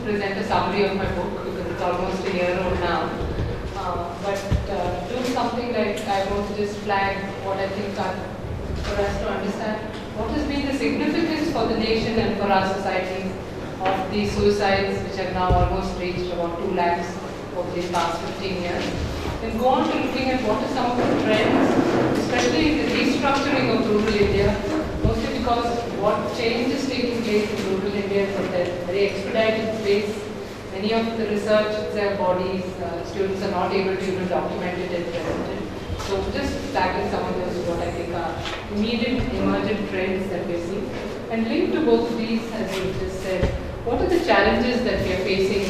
present a summary of my book because it's almost a year old now. Do something like I want to just flag what I think for us to understand what has been the significance for the nation and for our society of the suicides which have now almost reached about 2 lakhs over the past 15 years. And go on to looking at what are some of the trends, especially in the restructuring of rural India, mostly because what change is taking place in rural India is at a very expedited pace. Many of the research bodies, students are not able to even document it and present it. So just tackle some of those what I think are immediate emergent trends that we're seeing. And linked to both of these, as you just said, what are the challenges that we are facing?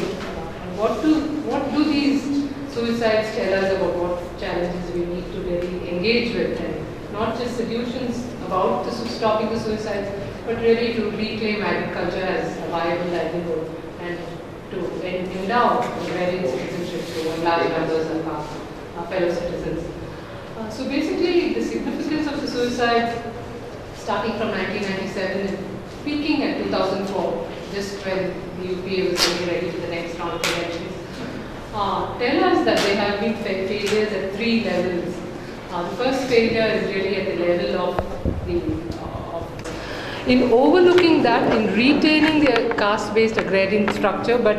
What do these suicides tell us about what challenges we need to really engage with, and not just solutions about stopping the suicides, but really to reclaim agriculture as a viable livelihood and to endow agrarian citizenship to large numbers of our fellow citizens. So basically, the significance of the suicide, starting from 1997 and peaking at 2004, just when the UPA was getting ready for the next round of elections, tell us that there have been failures at 3 levels. The first failure is really at the level of the in overlooking that, in retaining the caste-based agrarian structure, but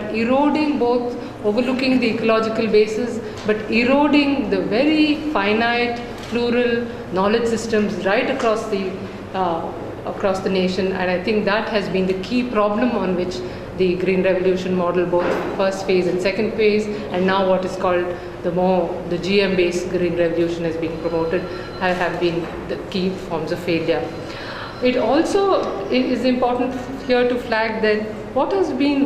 overlooking the ecological basis, but eroding the very finite, plural knowledge systems right across the nation. And I think that has been the key problem on which the Green Revolution model, both first phase and second phase, and now what is called the GM-based Green Revolution has been promoted, have been the key forms of failure. It also is important here to flag that what have been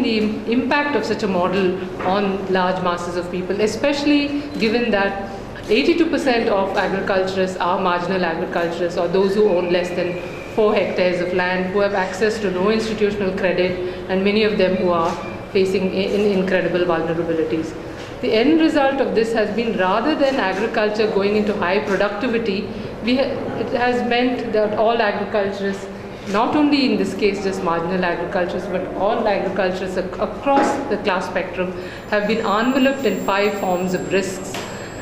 the impact of such a model on large masses of people, especially given that 82% of agriculturists are marginal agriculturists, or those who own less than 4 hectares of land, who have access to no institutional credit, and many of them who are facing incredible vulnerabilities. The end result of this has been, rather than agriculture going into high productivity, it has meant that all agriculturists, not only in this case just marginal agriculturists, but all agriculturists across the class spectrum, have been enveloped in 5 forms of risks.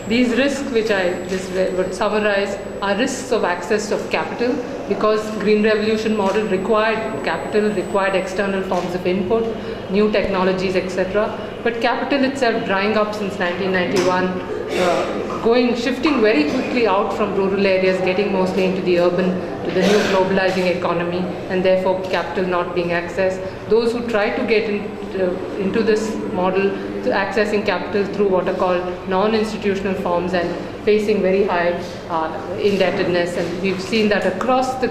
These risks, which I just would summarize, are risks of access of capital, because Green Revolution model required capital, required external forms of input, new technologies, etc. But capital itself drying up since 1991, shifting very quickly out from rural areas, getting mostly into the urban, to the new globalizing economy, and therefore capital not being accessed. Those who try to get into this model, to accessing capital through what are called non-institutional forms, and facing very high indebtedness. And we've seen that across the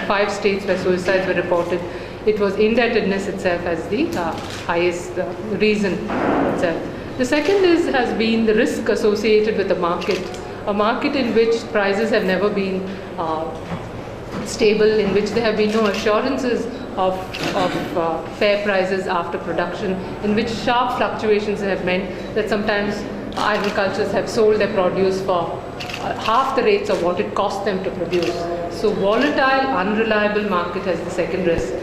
5 states where suicides were reported, it was indebtedness itself as the highest reason itself. The second has been the risk associated with a market in which prices have never been stable, in which there have been no assurances of fair prices after production, in which sharp fluctuations have meant that sometimes agriculturists have sold their produce for half the rates of what it cost them to produce. So volatile, unreliable market has the second risk.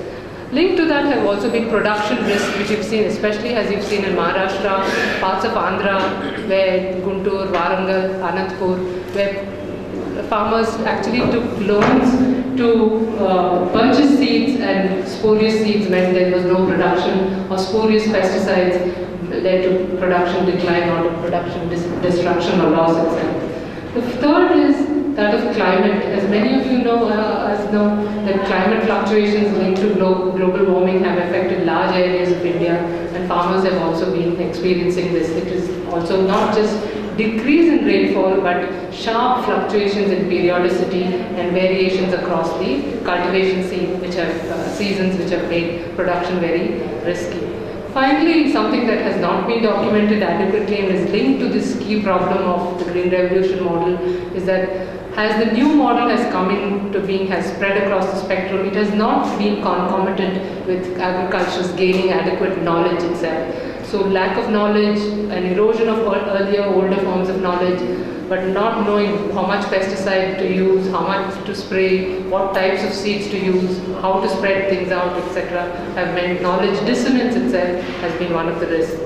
Linked to that have also been production risk, which you've seen, especially as you've seen in Maharashtra, parts of Andhra, where Guntur, Warangal, Anantapur, where farmers actually took loans to purchase seeds, and spurious seeds meant there was no production, or spurious pesticides led to production decline or production destruction or loss itself. The third is that of climate. As many of you know, that climate fluctuations linked to global warming have affected large areas of India, and farmers have also been experiencing this. It is also not just decrease in rainfall, but sharp fluctuations in periodicity and variations across the cultivation seasons, which have made production very risky. Finally, something that has not been documented adequately and is linked to this key problem of the Green Revolution model is that as the new model has come into being, has spread across the spectrum, it has not been concomitant with agriculture's gaining adequate knowledge itself. So lack of knowledge, an erosion of earlier older forms of knowledge, but not knowing how much pesticide to use, how much to spray, what types of seeds to use, how to spread things out, etc. have meant knowledge dissonance itself has been one of the risks.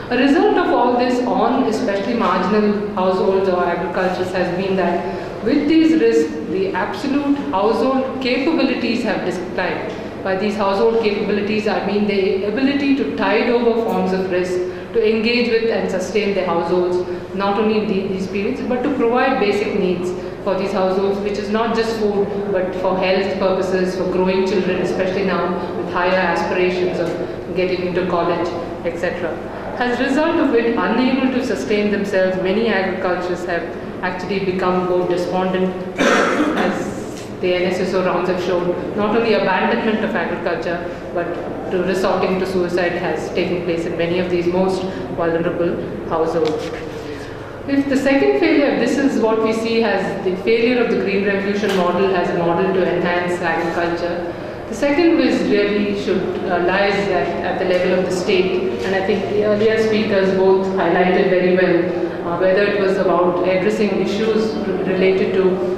A result of all this on especially marginal households or agricultures has been that with these risks, the absolute household capabilities have declined. By these household capabilities, I mean the ability to tide over forms of risk, to engage with and sustain their households, not only in these periods, but to provide basic needs for these households, which is not just food, but for health purposes, for growing children, especially now with higher aspirations of getting into college, etc. As a result of it, unable to sustain themselves, many agriculturists have actually become both despondent, as the NSSO rounds have shown. Not only abandonment of agriculture, but to resorting to suicide has taken place in many of these most vulnerable households. If the second failure, this is what we see as the failure of the Green Revolution model as a model to enhance agriculture. The second was really lies at the level of the state, and I think the earlier speakers both highlighted very well whether it was about addressing issues related to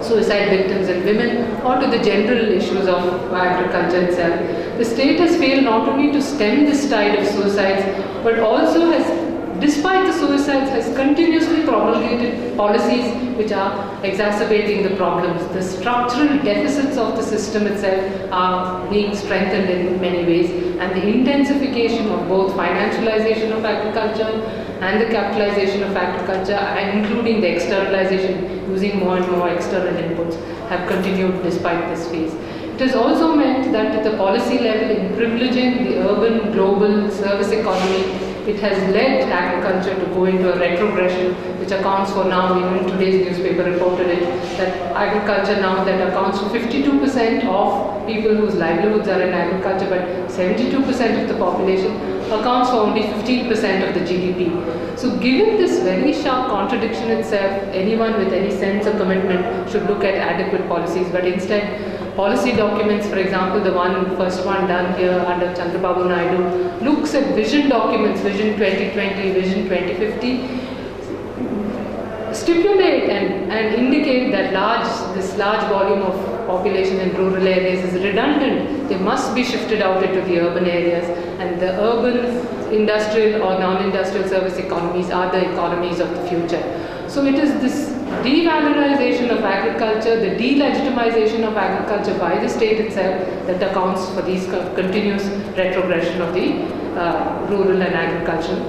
suicide victims and women, or to the general issues of agriculture itself. The state has failed not only to stem this tide of suicides, but also has, despite the suicides, has continuously promulgated policies which are exacerbating the problems. The structural deficits of the system itself are being strengthened in many ways, and the intensification of both financialization of agriculture and the capitalization of agriculture, including the externalization, using more and more external inputs, have continued despite this phase. It has also meant that at the policy level, in privileging the urban, global service economy, it has led agriculture to go into a retrogression, which accounts for now, even today's newspaper reported it, that agriculture now that accounts for 52% of people whose livelihoods are in agriculture, but 72% of the population accounts for only 15% of the GDP. So given this very sharp contradiction itself, anyone with any sense of commitment should look at adequate policies, but instead policy documents, for example, the first one done here under Chandrababu Naidu, looks at vision documents, Vision 2020, Vision 2050, stipulate and indicate that this large volume of population in rural areas is redundant. They must be shifted out into the urban areas, and the urban industrial or non-industrial service economies are the economies of the future. So it is this devalorization of agriculture, the delegitimization of agriculture by the state itself that accounts for these continuous retrogression of the rural and agricultural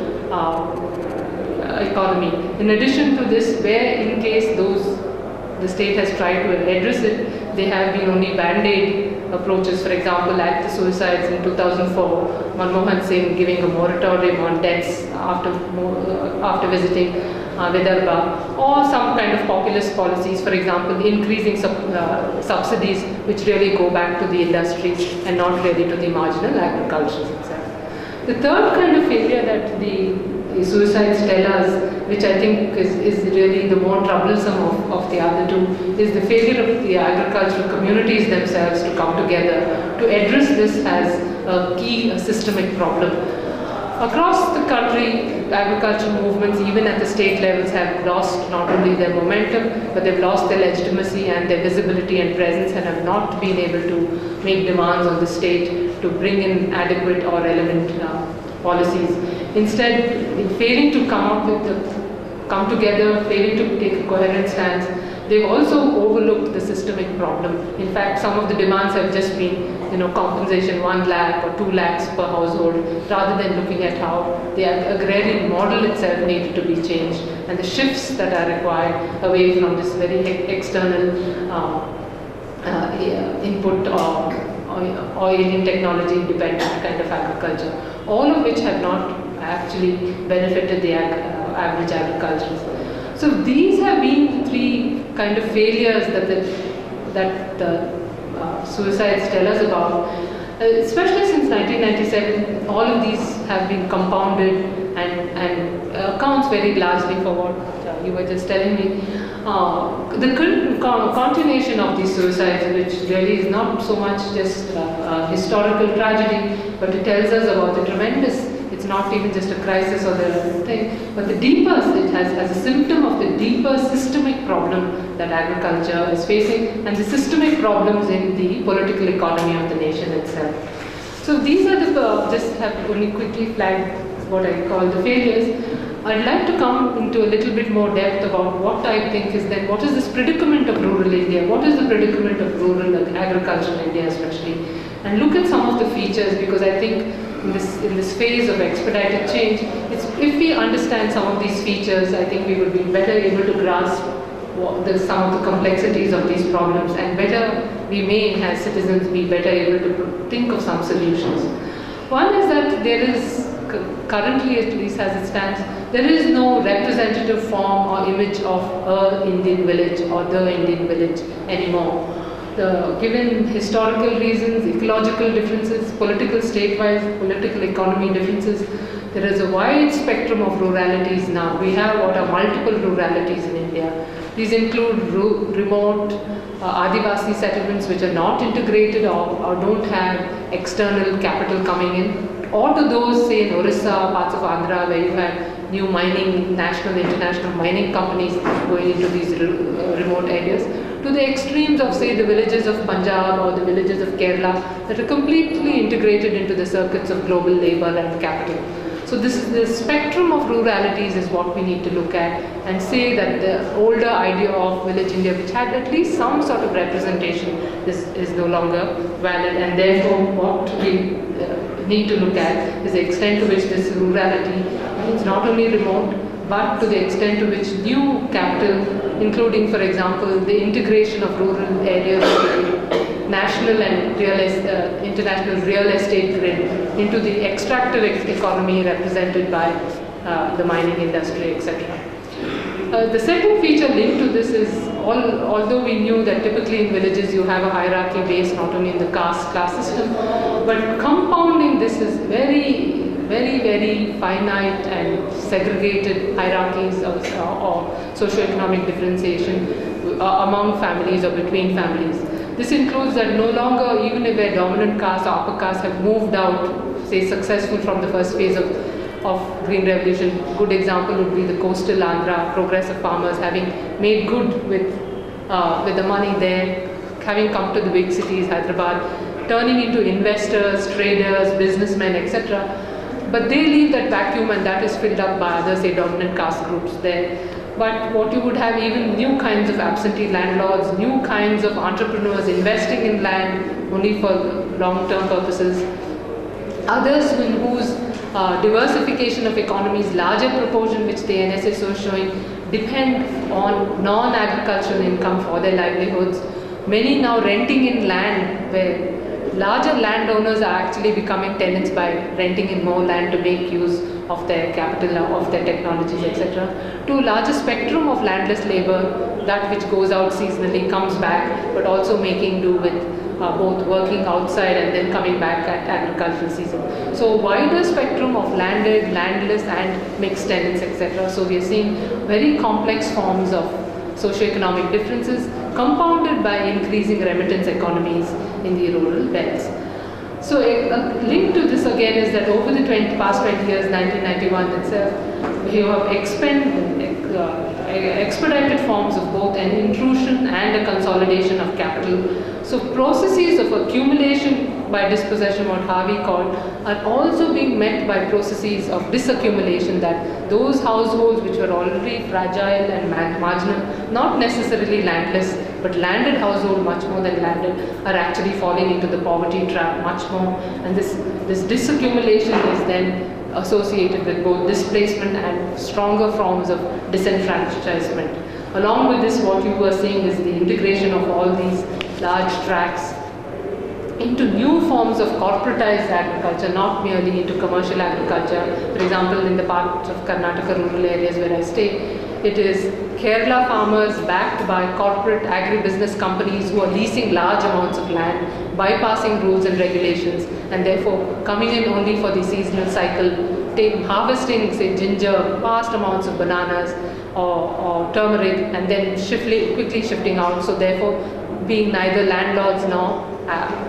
economy. In addition to this, where in case the state has tried to address it, they have been only band-aid approaches. For example, at the suicides in 2004, Manmohan Singh giving a moratorium on deaths after visiting Vidarbha, or some kind of populist policies, for example, increasing subsidies which really go back to the industries and not really to the marginal agriculture itself. The third kind of failure that the suicides tell us, which I think is really the more troublesome of the other two, is the failure of the agricultural communities themselves to come together to address this as a key systemic problem. Across the country, agricultural movements, even at the state levels, have lost not only their momentum, but they've lost their legitimacy and their visibility and presence, and have not been able to make demands on the state to bring in adequate or relevant policies. Instead, failing to come together, failing to take a coherent stance, they've also overlooked the systemic problem. In fact, some of the demands have just been, compensation 1 lakh or 2 lakhs per household, rather than looking at how the agrarian model itself needed to be changed, and the shifts that are required away from this very external input or alien technology dependent kind of agriculture, all of which have not actually benefited the average agriculturist. So these have been three kind of failures that the suicides tell us about. Especially since 1997, all of these have been compounded and accounts very largely for what you were just telling me, the continuation of these suicides, which really is not so much just a historical tragedy, but it tells us about the tremendous, it's not even just a crisis or the thing, but the deeper, it has as a symptom of the deeper systemic problem that agriculture is facing and the systemic problems in the political economy of the nation itself. So these are the, just have only quickly flagged what I call the failures. I'd like to come into a little bit more depth about what I think is then, what is this predicament of rural India, what is the predicament of rural agriculture in India especially, and look at some of the features, because I think in this phase of expedited change, if we understand some of these features, I think we would be better able to grasp some of the complexities of these problems, and better we may as citizens be better able to think of some solutions. One is that there is, currently at least as it stands, there is no representative form or image of a Indian village or the Indian village anymore. Given historical reasons, ecological differences, political state-wise, political economy differences, there is a wide spectrum of ruralities now. We have what are multiple ruralities in India. These include remote Adivasi settlements which are not integrated or don't have external capital coming in, or to those, say, in Orissa, parts of Andhra, where you have new mining, national, international mining companies going into these remote areas, to the extremes of, say, the villages of Punjab or the villages of Kerala that are completely integrated into the circuits of global labor and capital. So the spectrum of ruralities is what we need to look at and say that the older idea of village India, which had at least some sort of representation, is no longer valid, and therefore what we need to look at is the extent to which this rurality is not only remote, but to the extent to which new capital, including, for example, the integration of rural areas between national and international real estate grid into the extractive economy represented by the mining industry, etc. The second feature linked to this is, although we knew that typically in villages you have a hierarchy based not only in the class system, but compounding this is very finite and segregated hierarchies or socioeconomic differentiation among families or between families. This includes that no longer, even if a dominant caste or upper caste have moved out, say successful from the first phase of Green Revolution, good example would be the coastal Andhra progressive farmers having made good with the money there, having come to the big cities, Hyderabad, turning into investors, traders, businessmen, etc. But they leave that vacuum and that is filled up by other, say, dominant caste groups there. But what you would have even new kinds of absentee landlords, new kinds of entrepreneurs investing in land only for long-term purposes. Others whose diversification of economies, larger proportion which the NSSO is showing, depend on non-agricultural income for their livelihoods. Many now renting in land where larger landowners are actually becoming tenants by renting in more land to make use of their capital, of their technologies, etc. To a larger spectrum of landless labor, that which goes out seasonally comes back, but also making do with both working outside and then coming back at agricultural season. So wider spectrum of landed, landless and mixed tenants, etc. So we are seeing very complex forms of socioeconomic differences compounded by increasing remittance economies in the rural belts. So a link to this again is that over the past 20 years, 1991 itself, we have expedited forms of both an intrusion and a consolidation of capital. So processes of accumulation by dispossession, what Harvey called, are also being met by processes of disaccumulation, that those households which were already fragile and marginal, not necessarily landless, but landed household much more than landed, are actually falling into the poverty trap much more. And this disaccumulation is then associated with both displacement and stronger forms of disenfranchisement. Along with this, what you are seeing is the integration of all these large tracts into new forms of corporatized agriculture, not merely into commercial agriculture. For example, in the parts of Karnataka rural areas where I stay, it is Kerala farmers backed by corporate agribusiness companies who are leasing large amounts of land, bypassing rules and regulations, and therefore coming in only for the seasonal cycle, harvesting, say, ginger, vast amounts of bananas, or turmeric, and then quickly shifting out. So therefore, being neither landlords nor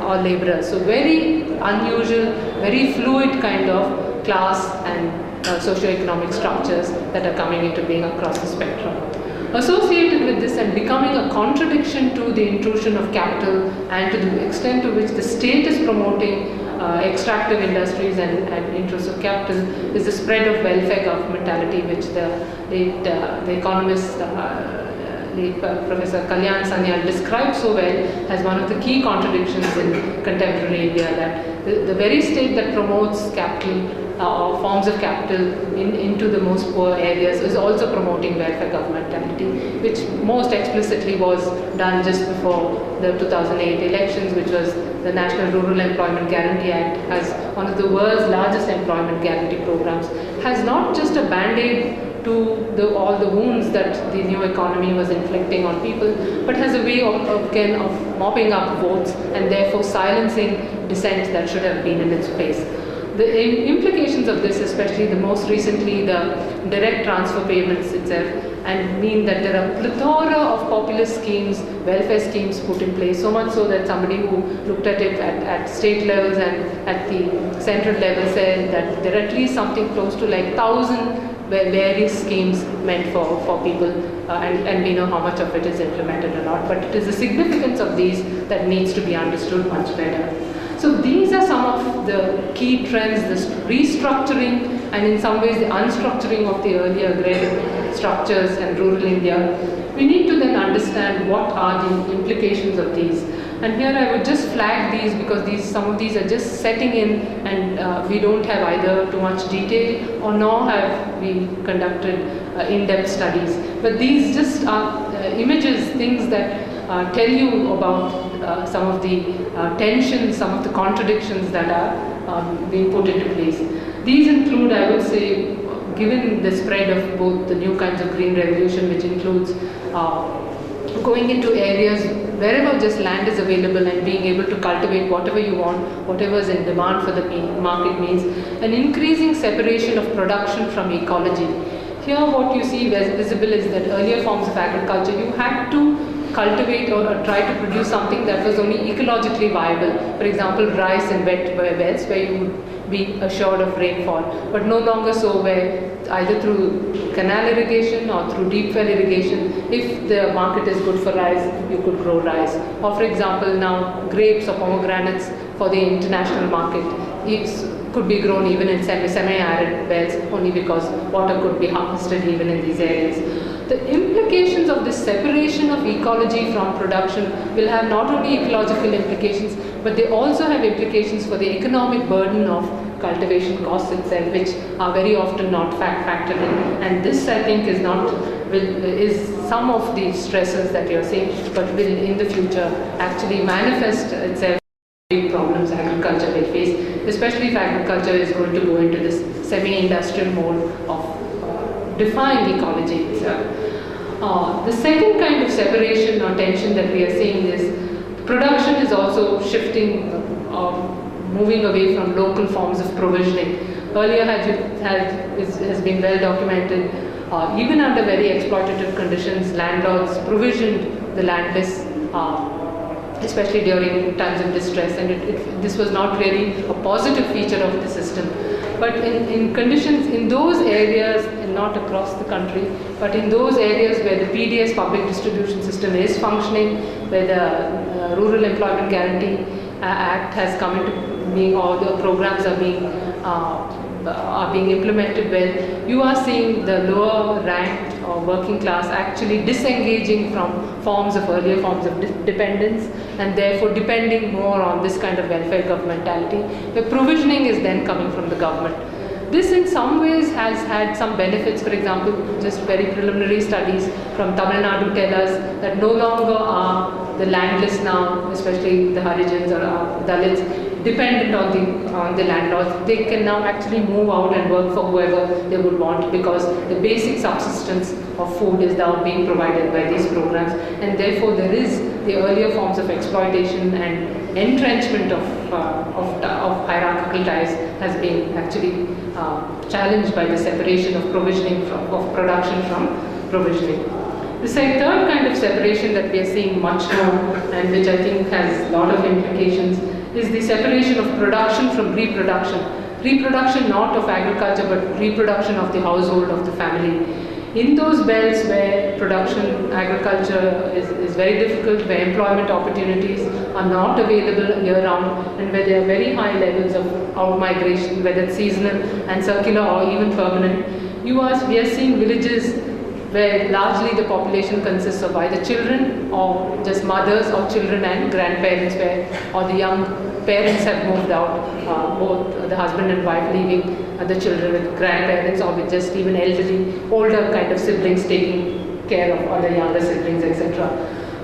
or laborers. So very unusual, very fluid kind of class and socio-economic structures that are coming into being across the spectrum. Associated with this and becoming a contradiction to the intrusion of capital and to the extent to which the state is promoting extractive industries and interests of capital is the spread of welfare governmentality, which the economist Professor Kalyan Sanyal described so well as one of the key contradictions in contemporary India, that the very state that promotes capital or forms of capital into the most poor areas is also promoting welfare governmentality, which most explicitly was done just before the 2008 elections, which was the National Rural Employment Guarantee Act, as one of the world's largest employment guarantee programs, has not just a band-aid to all the wounds that the new economy was inflicting on people, but has a way of mopping up votes and therefore silencing dissent that should have been in its place. The implications of this, especially the most recently the direct transfer payments itself, and mean that there are plethora of populist schemes, welfare schemes put in place, so much so that somebody who looked at it at state levels and at the central level said that there are at least something close to like 1,000 various schemes meant for people, and we know how much of it is implemented or not, but it is the significance of these that needs to be understood much better. So these are some of the key trends, this restructuring and in some ways the unstructuring of the earlier agrarian structures and rural India. We need to then understand what are the implications of these. And here I would just flag these because some of these are just setting in, and we don't have either too much detail or nor have we conducted in-depth studies. But these just are images, things that tell you about some of the tensions, some of the contradictions that are being put into place. These include, I would say, given the spread of both the new kinds of green revolution, which includes going into areas wherever just land is available and being able to cultivate whatever you want, whatever is in demand for the market means, an increasing separation of production from ecology. Here what you see visible is that earlier forms of agriculture, you had to cultivate or try to produce something that was only ecologically viable. For example, rice and wet wells where you would be assured of rainfall, but no longer so where either through canal irrigation or through deep well irrigation, if the market is good for rice, you could grow rice. Or for example, now grapes or pomegranates for the international market could be grown even in semi-arid belts only because water could be harvested even in these areas. The implications of this separation of ecology from production will have not only ecological implications, but they also have implications for the economic burden of cultivation costs itself, which are very often not factored in. And this, I think, is some of the stresses that you're seeing, but will in the future actually manifest itself. Big problems agriculture will face, especially if agriculture is going to go into this semi-industrial mode of defying ecology itself. The second kind of separation or tension that we are seeing is production is also shifting, moving away from local forms of provisioning. Earlier has been well documented, even under very exploitative conditions, landlords provisioned the landless, especially during times of distress, and this was not really a positive feature of the system. But in conditions, in those areas, and not across the country, but in those areas where the PDS public distribution system is functioning, where the Rural Employment Guarantee Act has come into being, or the programs are being implemented well, you are seeing the lower ranked or working class actually disengaging from earlier forms of dependence, and therefore depending more on this kind of welfare governmentality, where provisioning is then coming from the government. This in some ways has had some benefits. For example, just very preliminary studies from Tamil Nadu tell us that no longer are the landless now, especially the Harijans or Dalits, dependent on the landlords. They can now actually move out and work for whoever they would want, because the basic subsistence of food is now being provided by these programs, and therefore there is the earlier forms of exploitation and entrenchment of hierarchical ties has been actually challenged by the separation of provisioning of production from provisioning. The third kind of separation that we are seeing much more, and which I think has a lot of implications, is the separation of production from reproduction. Reproduction not of agriculture, but reproduction of the household, of the family. In those belts where production, agriculture is very difficult, where employment opportunities are not available year-round, and where there are very high levels of out-migration, whether it's seasonal and circular or even permanent, we are seeing villages where largely the population consists of either children or just mothers or children and grandparents, or the young parents have moved out, both the husband and wife leaving the children with grandparents or with just even elderly, older kind of siblings taking care of other younger siblings, etc.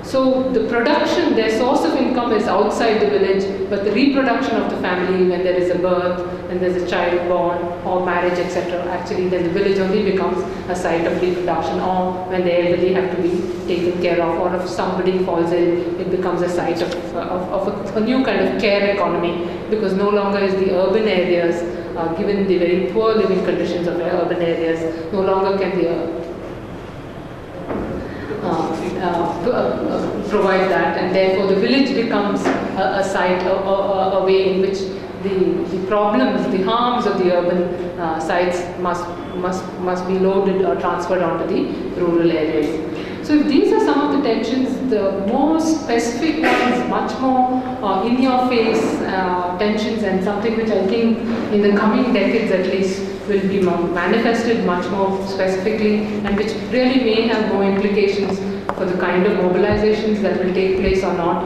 So the production, their source of income is outside the village, but the reproduction of the family, when there is a birth and there's a child born or marriage, etc., actually then the village only becomes a site of reproduction, or when the elderly have to be taken care of, or if somebody falls ill, it becomes a site of a new kind of care economy, because no longer is the urban areas, given the very poor living conditions of urban areas, no longer can the provide that, and therefore the village becomes a site, a way in which the problems, the harms of the urban sites must be loaded or transferred onto the rural areas. So if these are some of the tensions, the more specific ones, much more in-your-face tensions, and something which I think in the coming decades at least will be manifested much more specifically, and which really may have more implications for the kind of mobilizations that will take place or not,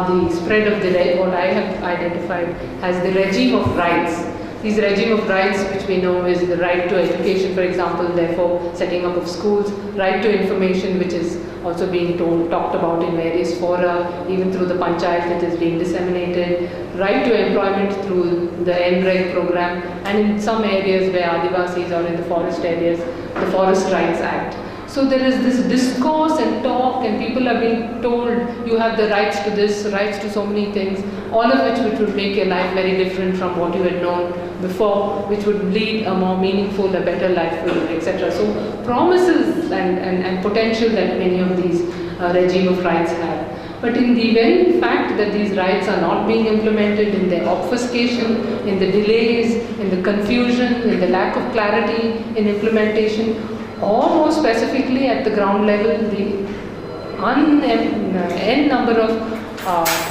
the spread of what I have identified as the regime of rights. These regime of rights, which we know is the right to education, for example, therefore setting up of schools, right to information, which is also being talked about in various fora, even through the panchayat it is being disseminated, right to employment through the NREG program, and in some areas where Adivasis or in the forest areas, the Forest Rights Act. So there is this discourse and talk, and people are being told you have the rights to this, rights to so many things, all of which would make your life very different from what you had known before, which would lead a more meaningful, a better life for you, etc. So promises and potential that many of these regime of rights have. But in the very fact that these rights are not being implemented, in their obfuscation, in the delays, in the confusion, in the lack of clarity in implementation, or more specifically at the ground level, the n number of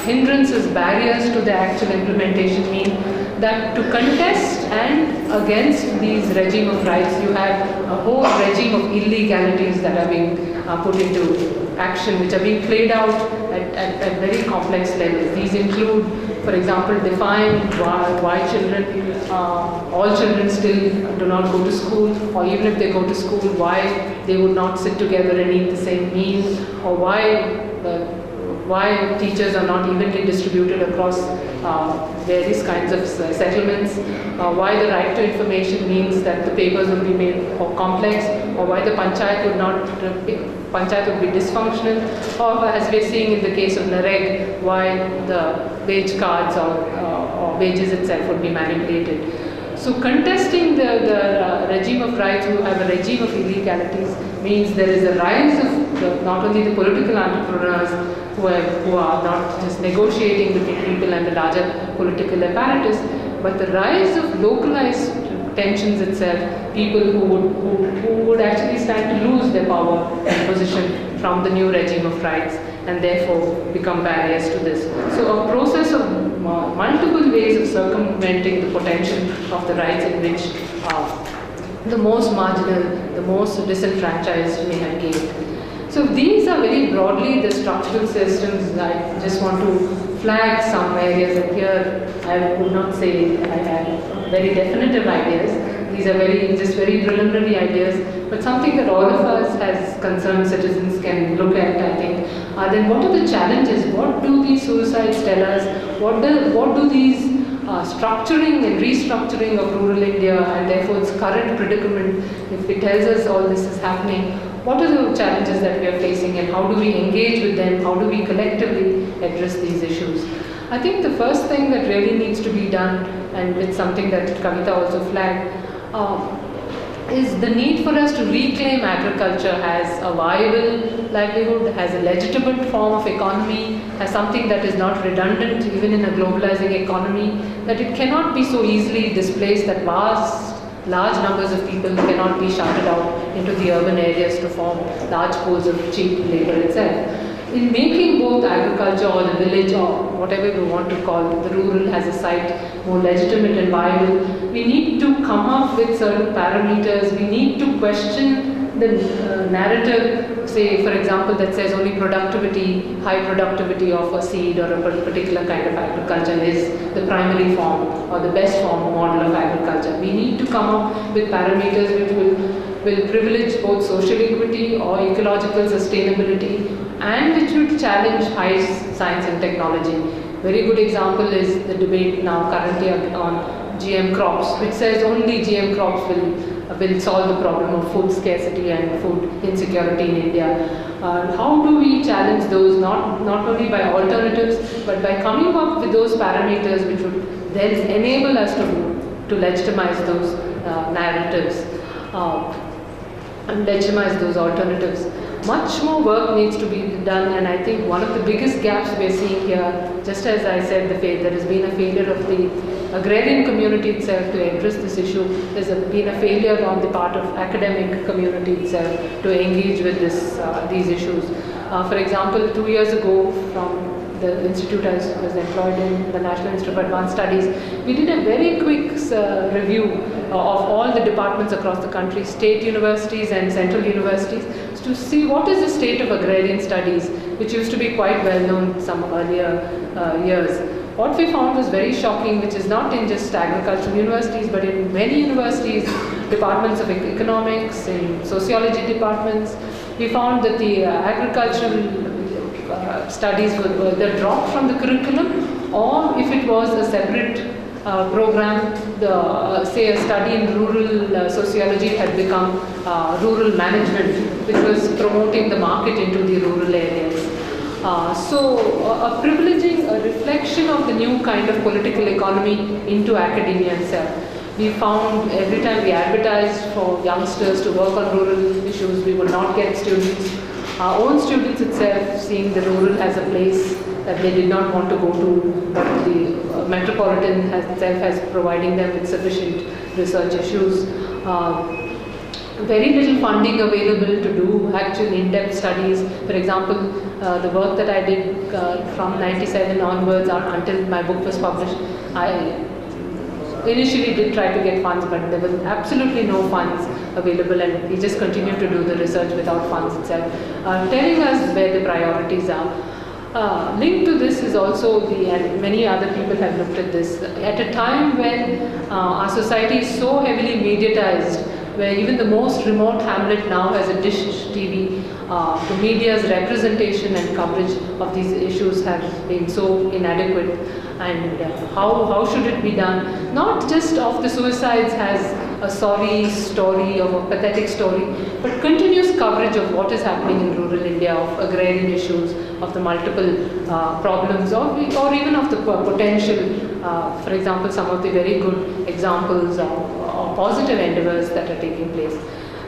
hindrances, barriers to the actual implementation mean that to contest and against these regime of rights, you have a whole regime of illegalities that are being put into action, which are being played out at very complex levels. These include, for example, define why children, all children still do not go to school, or even if they go to school, why they would not sit together and eat the same meal, or why teachers are not evenly distributed across various kinds of settlements, why the right to information means that the papers will be made more complex, or why the panchayat would be dysfunctional, or as we're seeing in the case of NREG, why the wage cards or wages itself would be manipulated. So contesting the regime of rights, who have a regime of illegalities, means there is a rise of not only the political entrepreneurs who are not just negotiating between people and the larger political apparatus, but the rise of localized tensions itself, people who would actually stand to lose their power and position from the new regime of rights, and therefore become barriers to this. So a process of multiple ways of circumventing the potential of the rights in which the most marginal, the most disenfranchised may have gained. So these are very broadly the structural systems. I just want to flag some areas, and here I would not say I have very definitive ideas. These are just very preliminary ideas, but something that all of us as concerned citizens can look at, I think. Then what are the challenges? What do these suicides tell us? What do these structuring and restructuring of rural India, and therefore its current predicament, if it tells us all this is happening, what are the challenges that we are facing, and how do we engage with them? How do we collectively address these issues? I think the first thing that really needs to be done, and it's something that Kavita also flagged, is the need for us to reclaim agriculture as a viable livelihood, as a legitimate form of economy, as something that is not redundant even in a globalizing economy, that it cannot be so easily displaced, that large numbers of people cannot be shunted out into the urban areas to form large pools of cheap labor itself. In making both agriculture or the village or whatever we want to call the rural as a site more legitimate and viable, we need to come up with certain parameters. We need to question the narrative, say for example, that says only productivity, high productivity of a seed or a particular kind of agriculture is the primary form or the best form model of agriculture. We need to come up with parameters which will privilege both social equity or ecological sustainability, and which would challenge high science and technology. Very good example is the debate now currently on GM crops, which says only GM crops will solve the problem of food scarcity and food insecurity in India. How do we challenge those, not only by alternatives, but by coming up with those parameters which would then enable us to legitimize those narratives and legitimize those alternatives. Much more work needs to be done, and I think one of the biggest gaps we are seeing here, just as I said, there has been a failure of the agrarian community itself to address this issue. There's been a failure on the part of academic community itself to engage with these issues. For example, 2 years ago, from the institute I was employed in, the National Institute of Advanced Studies, we did a very quick review of all the departments across the country, state universities and central universities, to see what is the state of agrarian studies, which used to be quite well known some earlier years. What we found was very shocking, which is not in just agricultural universities, but in many universities, departments of economics, in sociology departments, we found that the agricultural studies were either dropped from the curriculum, or if it was a separate program, say a study in rural sociology had become rural management, which was promoting the market into the rural areas. So a privileging, a reflection of the new kind of political economy into academia itself. We found every time we advertised for youngsters to work on rural issues, we would not get students. Our own students itself, seeing the rural as a place that they did not want to go to, but the metropolitan itself has providing them with sufficient research issues. Very little funding available to do actual in-depth studies. For example, the work that I did from 97 onwards until my book was published, I initially did try to get funds, but there was absolutely no funds available, and we just continued to do the research without funds itself, telling us where the priorities are. Linked to this is also and many other people have looked at this, at a time when our society is so heavily mediatized, where even the most remote hamlet now has a dish TV. The media's representation and coverage of these issues have been so inadequate. And how should it be done? Not just of the suicides as a sorry story or a pathetic story, but continuous coverage of what is happening in rural India, of agrarian issues, of the multiple problems, or even of the potential. For example, some of the very good examples of positive endeavors that are taking place.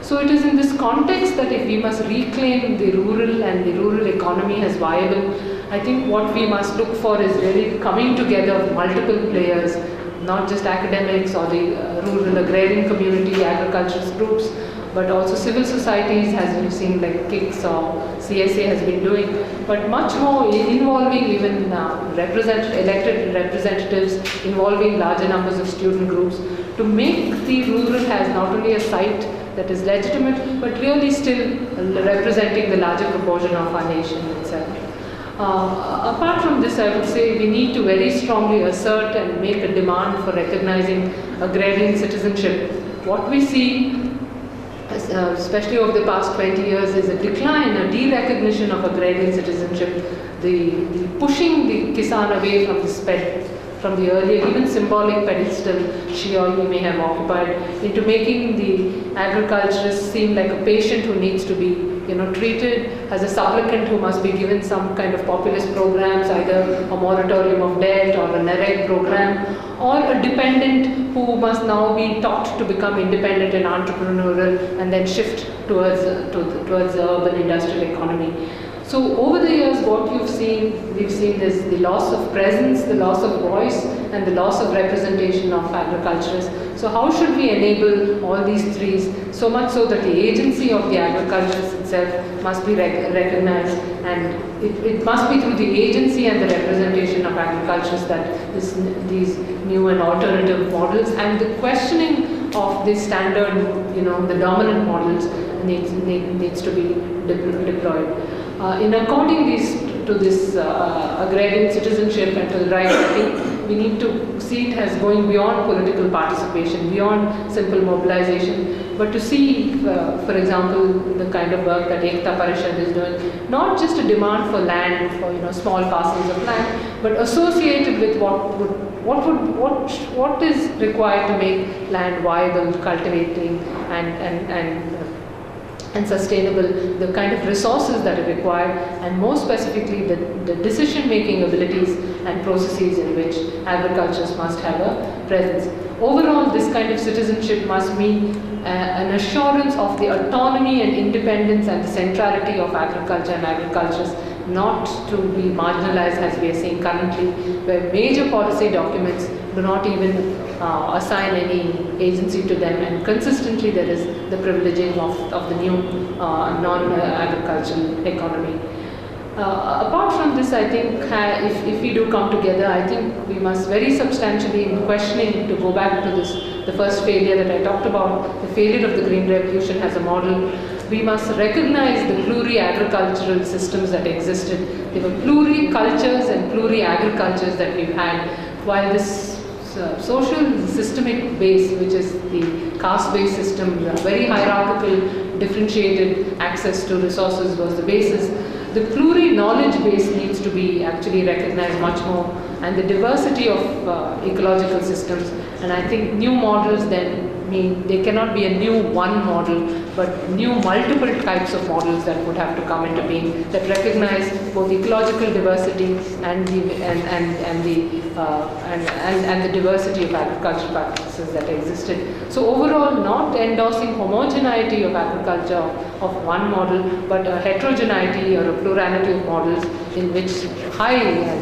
So it is in this context that if we must reclaim the rural and the rural economy as viable, I think what we must look for is really coming together of multiple players, not just academics or the rural agrarian community, agricultural groups, but also civil societies, as we've seen like KICS or CSA has been doing, but much more involving even elected representatives, involving larger numbers of student groups, to make the rural as not only a site that is legitimate, but really still representing the larger proportion of our nation itself. Apart from this, I would say we need to very strongly assert and make a demand for recognizing agrarian citizenship. What we see, especially over the past 20 years, is a decline, a de-recognition of agrarian citizenship, the pushing the Kisan away from the from the earlier, even symbolic pedestal she or he may have occupied, into making the agriculturist seem like a patient who needs to be treated as a supplicant who must be given some kind of populist programs, either a moratorium of debt or a NAREG program, or a dependent who must now be taught to become independent and entrepreneurial and then shift towards the urban industrial economy. So over the years, what we've seen is the loss of presence, the loss of voice, and the loss of representation of agriculturists. So how should we enable all these three, so much so that the agency of the agriculturist itself must be recognized, and it must be through the agency and the representation of agriculturists that these new and alternative models and the questioning of the standard, the dominant models needs to be deployed. In according to this agrarian citizenship and to the right, I think we need to see it as going beyond political participation, beyond simple mobilization, but to see, for example, the kind of work that Ekta Parishad is doing, not just a demand for land, for small parcels of land, but associated with what is required to make land viable, cultivating and sustainable, the kind of resources that are required, and more specifically the decision-making abilities and processes in which agriculturists must have a presence. Overall, this kind of citizenship must mean an assurance of the autonomy and independence and the centrality of agriculture and agriculturists, not to be marginalized as we are seeing currently, where major policy documents do not even assign any agency to them, and consistently there is the privileging of the new non-agricultural economy. Apart from this, I think if we do come together, I think we must very substantially, in questioning, to go back to the first failure that I talked about, the failure of the Green Revolution as a model. We must recognize the pluri-agricultural systems that existed. There were pluri-cultures and pluri-agricultures that we've had, while this social systemic base, which is the caste-based system, very hierarchical, differentiated access to resources was the basis. The pluri-knowledge base needs to be actually recognized much more, and the diversity of ecological systems. And I think new models then mean they cannot be a new one model, but new multiple types of models that would have to come into being that recognize both ecological diversity and the diversity of agricultural practices that existed. So overall, not endorsing homogeneity of agriculture of one model, but a heterogeneity or a plurality of models in which high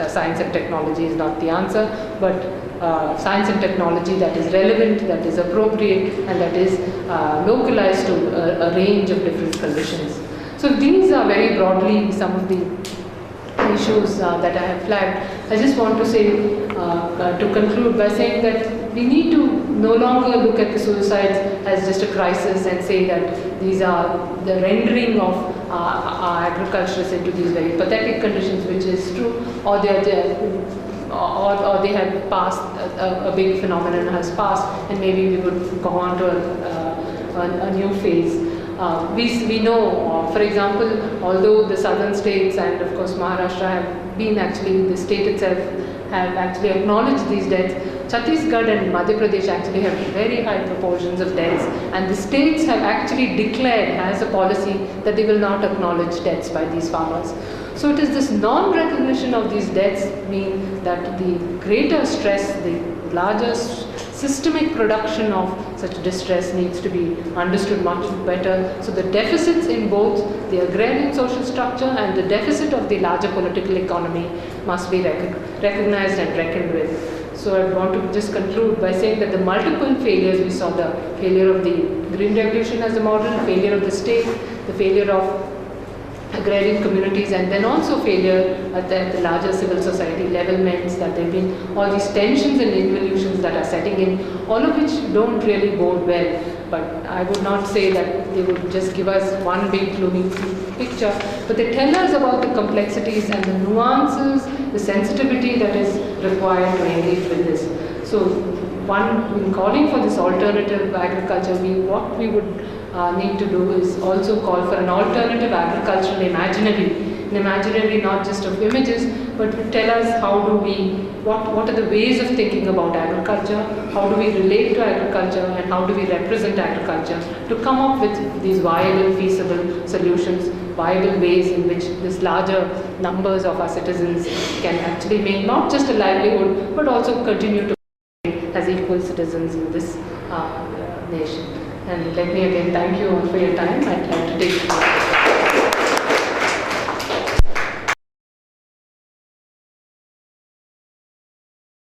science and technology is not the answer, but science and technology that is relevant, that is appropriate, and that is localized to a range of different conditions. So these are very broadly some of the issues that I have flagged. I just want to say, to conclude by saying that we need to no longer look at the suicides as just a crisis and say that these are the rendering of our agriculturists into these very pathetic conditions, which is true, or they have passed, a big phenomenon has passed, and maybe we would go on to a new phase. We know, for example, although the southern states and of course Maharashtra have been actually, the state itself have actually acknowledged these deaths, Chhattisgarh and Madhya Pradesh actually have very high proportions of deaths, and the states have actually declared as a policy that they will not acknowledge deaths by these farmers. So it is this non-recognition of these deaths mean that the greater stress, the larger systemic production of such distress needs to be understood much better. So the deficits in both the agrarian social structure and the deficit of the larger political economy must be recognized and reckoned with. So I want to just conclude by saying that the multiple failures we saw, the failure of the Green Revolution as a model, failure of the state, the failure of agrarian communities, and then also failure at the larger civil society level means that there have been all these tensions and involutions that are setting in, all of which don't really bode well. But I would not say that they would just give us one big gloomy picture, but they tell us about the complexities and the nuances, the sensitivity that is required to engage with this. So in calling for this alternative agriculture, what we would need to do is also call for an alternative agricultural imaginary not just of images, but tell us what are the ways of thinking about agriculture, how do we relate to agriculture, and how do we represent agriculture to come up with these viable, feasible solutions, viable ways in which this larger numbers of our citizens can actually make not just a livelihood, but also continue to as equal citizens in this nation. And let me again thank you all for your time. I'd like to take